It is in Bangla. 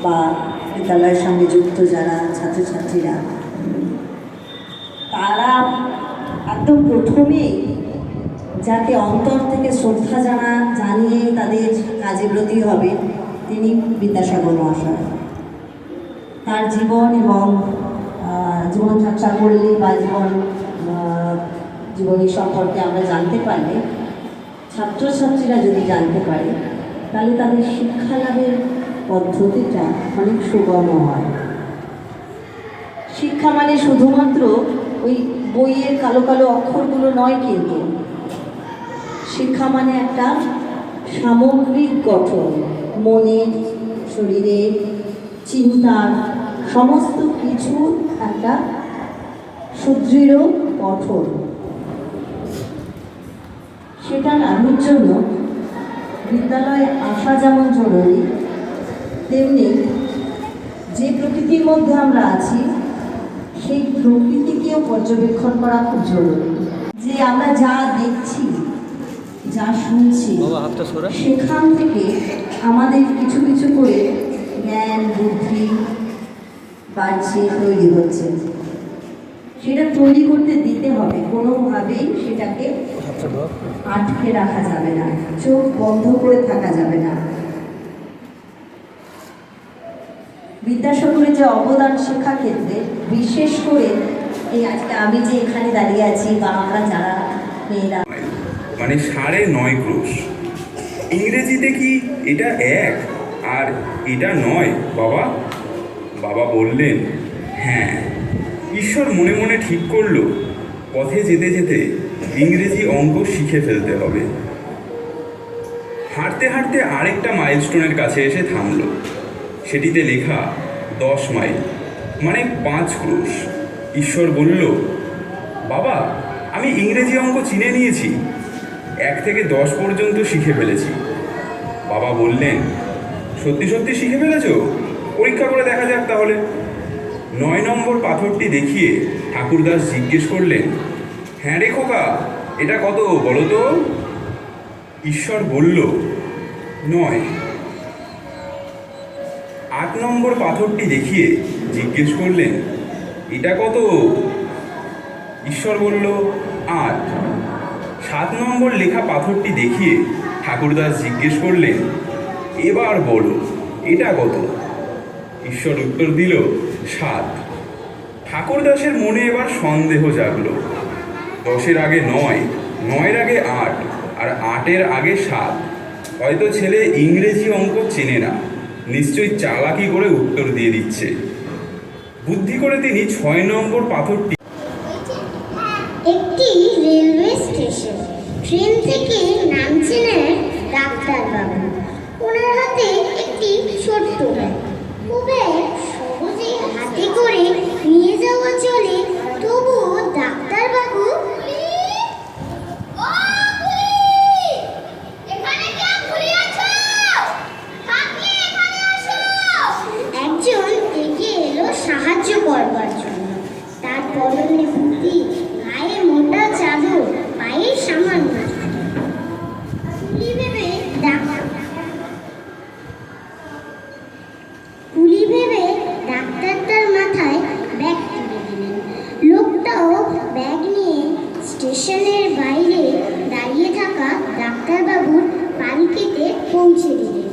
বা বিদ্যালয়ের সঙ্গে যুক্ত যারা ছাত্রছাত্রীরা, তারা একদম প্রথমেই যাকে অন্তর থেকে শ্রদ্ধা জানিয়ে তাদের কাজে ব্রতী হবে তিনি বিদ্যাসাগর মহাশয়। তার জীবন এবং জীবনযাত্রা করলে বা জীবনী সম্পর্কে আমরা জানতে পারলে, ছাত্রছাত্রীরা যদি জানতে পারে, তাহলে তাদের শিক্ষা লাভের পদ্ধতিটা অনেক সুগম হয়। শিক্ষা মানে শুধুমাত্র ওই বইয়ের কালো কালো অক্ষরগুলো নয়, কিন্তু শিক্ষা মানে একটা সামগ্রিক গঠন, মনের, শরীরের, চিন্তার সমস্ত কিছু একটা সুদৃঢ় গঠন। সেটা লাভের জন্য বিদ্যালয়ে আসা যেমন জরুরি, তেমনি যে প্রকৃতির মধ্যে আমরা আছি সেই প্রকৃতিকেও পর্যবেক্ষণ করা খুব জরুরি। যে আমরা যা দেখছি, যা শুনছি, সেখান থেকে আমাদের কিছু কিছু করে জ্ঞান বুদ্ধি বাড়ছে, তৈরি হচ্ছে। সেটা তৈরি করতে দিতে হবে, কোনোভাবেই সেটাকে আটকে রাখা যাবে না, চোখ বন্ধ করে থাকা যাবে না। বিদ্যাসাগরের যে অবদান শিক্ষাক্ষেত্রে, বিশেষ করে এই আজকে আমি যে এখানে দাঁড়িয়ে আছি বা আমরা যারা মেয়েরা, মানে 9.5 ক্রোশ। ইংরেজিতে কি এটা 1 আর এটা 9 বাবা? বাবা বললেন, হ্যাঁ। ঈশ্বর মনে মনে ঠিক করলো পথে যেতে যেতে ইংরেজি অঙ্ক শিখে ফেলতে হবে। হাঁটতে হাঁটতে আরেকটা মাইলস্টোনের কাছে এসে থামলো। সেটিতে লেখা 10 মাইল, মানে 5 ক্রোশ। ঈশ্বর বলল, বাবা আমি ইংরেজি অঙ্ক চিনে নিয়েছি, 1 থেকে 10 পর্যন্ত শিখে ফেলেছি। বাবা বললেন, সত্যি সত্যি শিখে ফেলেছ? পরীক্ষা করে দেখা যাক তাহলে। 9 নম্বর পাথরটি দেখিয়ে ঠাকুরদাস জিজ্ঞেস করলেন, হ্যাঁ রে খোকা, এটা কত বলো তো? ঈশ্বর বলল, 9। 8 নম্বর পাথরটি দেখিয়ে জিজ্ঞেস করলেন, এটা কত? ঈশ্বর বলল, 8। 7 নম্বর লেখা পাথরটি দেখিয়ে ঠাকুরদাস জিজ্ঞেস করলেন, এবার বলো এটা কত? ঈশ্বর উত্তর দিল, 7। ঠাকুরদাসের মনে এবার সন্দেহ জাগলো। 10-এর আগে 9, 9-এর আগে 8, আর 8-এর আগে 7। হয়তো ছেলে ইংরেজি অঙ্ক চেনে না, নিশ্চয়ই চালাকি করে উত্তর দিয়ে দিচ্ছে। বুদ্ধি করে তিনি 6 নম্বর পাথরটি। একটি রেলওয়ে স্টেশন, ট্রেন থেকে নামছেন এক ডাক্তারবাবু। ওনার হাতে একটি ছোট্ট ব্যাগ। ও ব্যাগ সহজেই হাতে করে নিয়ে যাওয়া চলে, তবুও ডাক্তারবাবু একজন এগিয়ে এলো সাহায্য করবার জন্য। তার পরনে ধুতি, গায়ে মোটা চাদর, পায়ে সামান্য কুলি ভেবে ডাক্তার তার মাথায় ব্যাগ তুলে দিলেন। লোকটাও ব্যাগ নিয়ে স্টেশনের বাইরে দাঁড়িয়ে থাকা ডাক্তারবাবুর পালকিতে পৌঁছে দিলেন।